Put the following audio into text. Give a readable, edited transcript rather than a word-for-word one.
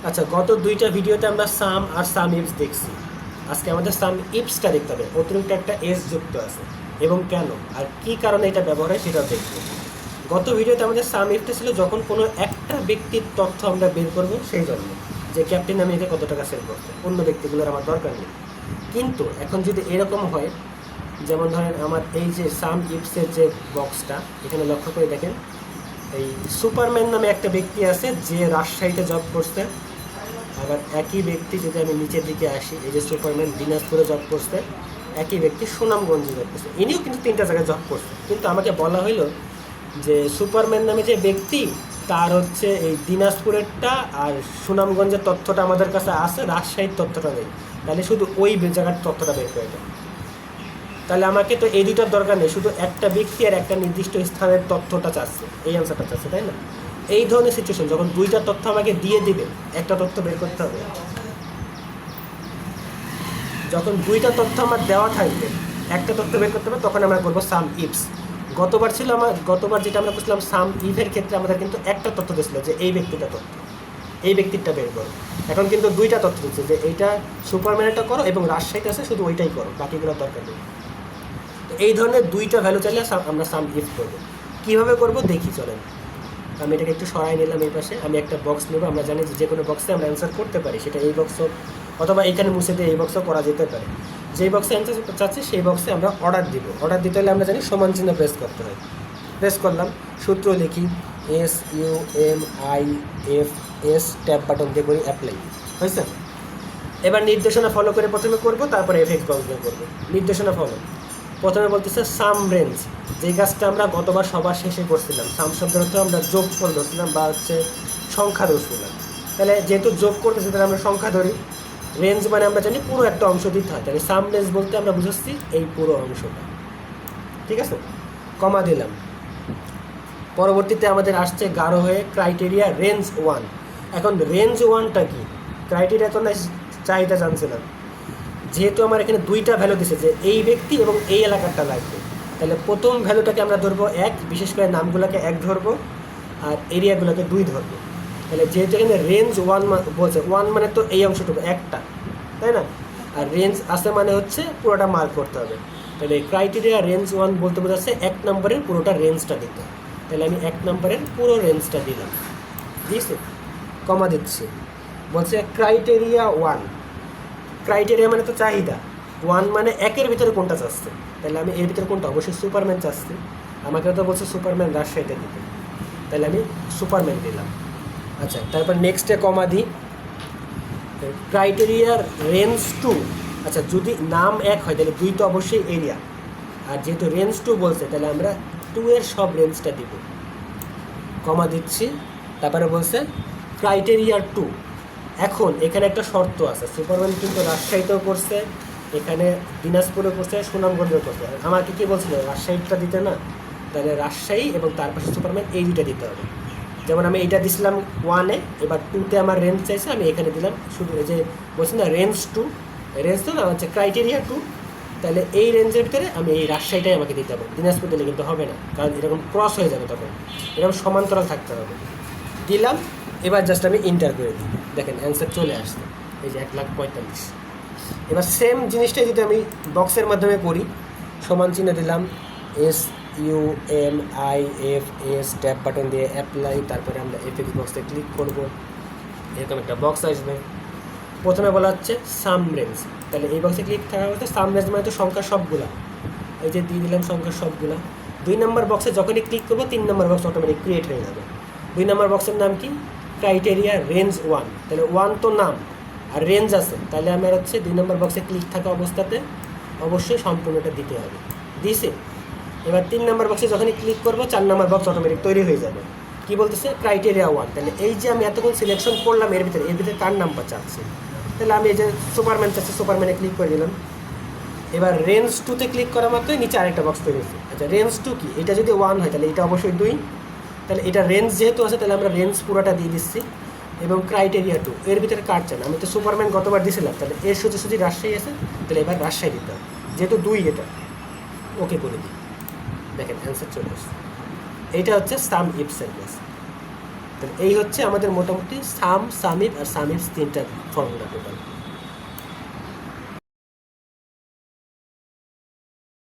আচ্ছা, গত দুইটা ভিডিওতে আমরা সাম আর সাম ইফস দেখছি। আজকে আমাদের সাম ইফসটা দেখতে হবে। অতিরিক্ত একটা এস যুক্ত আছে এবং কেন আর কি কারণে এটা ব্যবহার হয় সেটাও দেখব। গত ভিডিওতে আমাদের সাম ইফটা ছিল যখন কোনো একটা ব্যক্তির তথ্য আমরা বের করব, সেই জন্য যে ক্যাপ্টেন আমেরিকা কত টাকা সেল করছে, অন্য ব্যক্তিগুলোর আমার দরকার নেই। কিন্তু এখন যদি এরকম হয়, যেমন ধরেন আমার এই যে সাম ইফসের যে বক্সটা, এখানে লক্ষ্য করে দেখেন, এই সুপারম্যান নামে একটা ব্যক্তি আছে যে রাজশাহীতে জব করছে। আবার একই ব্যক্তি যদি আমি নিচের দিকে আসি, এই যে সুপারম্যান দিনাজপুরে জব করছে, একই ব্যক্তি সুনামগঞ্জে জব করছে, ইনিও কিন্তু তিনটা জায়গায় জব করছে। কিন্তু আমাকে বলা হইলো যে সুপারম্যান নামে যে ব্যক্তি তার হচ্ছে এই দিনাজপুরেরটা আর সুনামগঞ্জের তথ্যটা আমাদের কাছে আছে, রাজশাহীর তথ্যটা নেই। তাহলে শুধু ওই জায়গার তথ্যটা বের করে দেয়। তাহলে আমাকে তো এই দুটার দরকার নেই, শুধু একটা ব্যক্তি আর একটা নির্দিষ্ট স্থানের তথ্যটা চাচ্ছে, এই অ্যান্সারটা চাচ্ছে, তাই না? এই ধরনের সিচুয়েশন যখন দুইটা তথ্য আমাকে দিয়ে দিবে, একটা তথ্য বের করতে হবে। যখন দুইটা তথ্য আমার দেওয়া থাকবে, একটা তথ্য বের করতে হবে, তখন আমরা করবো সাম ইফস। গতবার যেটা আমরা করছিলাম সাম ইফের ক্ষেত্রে আমাদের কিন্তু একটা তথ্য দিয়েছিল যে এই ব্যক্তিটা তথ্য, এই ব্যক্তিটা বের করো। এখন কিন্তু দুইটা তথ্য দিচ্ছে যে এইটা সুপারম্যানটা করো এবং রাজশাহীতে আছে শুধু ওইটাই করো, বাকিগুলোর দরকার নেই। তো এই ধরনের দুইটা ভ্যালু চাইলে আমরা সাম ইফ করবো। কীভাবে করবো দেখি, চলেন। আমি এটাকে একটু সরাই নিলাম এই পাশে। আমি একটা বক্স নেব, আমরা জানি যে কোনো বক্সে আমরা অ্যান্সার করতে পারি, সেটা এই বক্স হোক অথবা এখানে মুছে দিয়ে এই বক্সও করা যেতে পারে। যেই বক্সে অ্যান্সার চাচ্ছি সেই বক্সে আমরা অর্ডার দিব। অর্ডার দিতে হলে আমরা জানি সমান চিহ্ন প্রেস করতে হয়। প্রেস করলাম, সূত্র লিখি SUMIFS, ট্যাব বাটন দিয়ে করি অ্যাপ্লাই, হয়েছে? এবার নির্দেশনা ফলো করে প্রথমে করব, তারপরে এফএক্স বক্স দিয়ে করবো। নির্দেশনা ফলো, প্রথমে বলতেছে সাম রেঞ্জ, যেই কাজটা আমরা গতবার সবার শেষে করছিলাম। সাম শব্দের অর্থ আমরা যোগ করে ধরছিলাম বা হচ্ছে সংখ্যা ধরছিলাম। তাহলে যেহেতু যোগ করতেছি তাহলে আমরা সংখ্যা ধরি। রেঞ্জ মানে আমরা জানি পুরো একটা অংশ দিতে হয়, তাহলে সাম রেঞ্জ বলতে আমরা বুঝাচ্ছি এই পুরো অংশটা, ঠিক আছে? কমা দিলাম। পরবর্তীতে আমাদের আসছে গাঢ় হয়ে ক্রাইটেরিয়া রেঞ্জ 1। এখন রেঞ্জ 1টা কি? ক্রাইটেরিয়া তো না, চাহিদা জানছিলাম। যেহেতু আমার এখানে দুইটা ভ্যালু দিছে যে এই ব্যক্তি এবং এই এলাকাটা লাগবে, তাহলে প্রথম ভ্যালুটাকে আমরা ধরবো 1, বিশেষ করে নামগুলোকে 1 ধরবো আর এরিয়াগুলোকে 2 ধরবো। তাহলে যেহেতু এখানে রেঞ্জ 1 বলছে, 1 মানে তো এই অংশটুকু একটা, তাই না? আর রেঞ্জ আছে মানে হচ্ছে পুরোটা মার্ক করতে হবে। তাহলে ক্রাইটেরিয়া রেঞ্জ 1 বলতে বোঝাচ্ছে 1 নম্বরের পুরোটা রেঞ্জটা দিতে। তাহলে আমি 1 নম্বরের পুরো রেঞ্জটা দিলাম, দিয়েছি, কমা দিচ্ছি। বলছে ক্রাইটেরিয়া 1, ক্রাইটেরিয়া মানে তো চাহিদা, 1 মানে 1-এর ভিতরে কোনটা চাচ্ছে, তাহলে আমি এর ভিতরে কোনটা? অবশ্যই সুপারম্যান চাচ্ছে। আমাকে তো বলছে সুপারম্যান রাজশাহীতে দিতে, তাহলে আমি সুপারম্যান দিলাম। আচ্ছা, তারপর নেক্সটে কমা দিই ক্রাইটেরিয়ার রেঞ্জ 2। আচ্ছা, যদি নাম 1 হয় তাহলে 2 তো অবশ্যই এরিয়া, আর যেহেতু রেঞ্জ 2 বলছে তাহলে আমরা 2-এর সব রেঞ্জটা দিব, কমা দিচ্ছি। তারপরে বলছে ক্রাইটেরিয়া 2। এখন এখানে একটা শর্ত আছে, সুপারম্যান কিন্তু রাজশাহীতেও করছে, এখানে দিনাজপুরেও করছে, সুনামগঞ্জেও করছে। আমাকে কি বলছিল? রাজশাহীটা দিতে না, তাহলে রাজশাহী এবং তার পাশে সুপারম্যান এই দুইটা দিতে হবে। যেমন আমি এইটা দিছিলাম 1-এ, এবার 2-তে আমার রেঞ্জ চাইছে, আমি এখানে দিলাম শুধু এই যে বলছি না রেঞ্জ 2, রেঞ্জ তো না হচ্ছে ক্রাইটেরিয়া 2। তাহলে এই রেঞ্জের ভিতরে আমি এই রাজশাহীটাই আমাকে দিতে হবে, দিনাজপুর দিলে কিন্তু হবে না, কারণ এরকম ক্রস হয়ে যাবে, তখন এরকম সমান্তরাল থাকতে হবে। দিলাম, এবার জাস্ট আমি ইন্টার করে দিই, দেখেন অ্যান্সার চলে আসছে, এই যে 1,45,000। এবার সেম জিনিসটাই যদি আমি বক্সের মাধ্যমে করি, সমান চিহ্ন দিলাম, SUMIFS, ট্যাব বাটন দিয়ে অ্যাপ্লাই, তারপরে আমরা এফএক্স বক্সে ক্লিক করব, এরকম একটা বক্স আসবে। প্রথমে বলা হচ্ছে সাম রেঞ্জ, তাহলে এই বক্সে ক্লিক থাকা বলতে সাম রেঞ্জ মানে তো সংখ্যার সবগুলা, এই যে দিয়ে দিলাম সংখ্যার সবগুলা। 2 নম্বর বক্সে যখনই ক্লিক করবো 3 নম্বর বক্স অটোমেটিক ক্রিয়েট হয়ে যাবে। 2 নম্বর বক্সের নাম কি? Criteria range 1। তাহলে 1 তো নাম আর রেঞ্জ আছে, তাহলে আমার হচ্ছে 2 নম্বর বক্সে ক্লিক থাকা অবস্থাতে অবশ্যই সম্পূর্ণটা দিতে হবে, দিয়েছে। এবার 3 নম্বর বক্সে যখনই ক্লিক করবো 4 নম্বর বক্স অটোমেটিক তৈরি হয়ে যাবে। কি বলতেছে? ক্রাইটেরিয়া 1। তাহলে এই যে আমি এতক্ষণ সিলেকশন করলাম এর ভিতরে কার নাম্বার চাচ্ছে, তাহলে আমি এই যে সুপারম্যান চাচ্ছি, সুপারম্যানে ক্লিক করে দিলাম। এবার রেঞ্জ 2-তে ক্লিক করা মাত্রই নিচে আরেকটা বক্স তৈরি হয়েছে। আচ্ছা, রেঞ্জ 2 কি? এটা যদি 1 হয় তাহলে এটা অবশ্যই 2, তাহলে এটা রেঞ্জ যেহেতু আছে তাহলে আমরা রেঞ্জ পুরোটা দিয়ে দিচ্ছি। এবং ক্রাইটেরিয়া 2 এর ভিতরে কার চান? আমি তো সুপারম্যান গতবার দিয়েছিলাম, তাহলে এর সোজাসুজি রাজশাহী আছে, তাহলে এবার রাজশাহী দিতে হবে, যেহেতু 2 এটা, ওকে করে দিই। দেখেন অ্যান্সার চলে আসছে। এইটা হচ্ছে সাম ইফ সেন্টেন্স। তো এই হচ্ছে আমাদের মোটামুটি সাম, সামিপ আর সামিপস তিনটা ফর্মুলা টোটাল।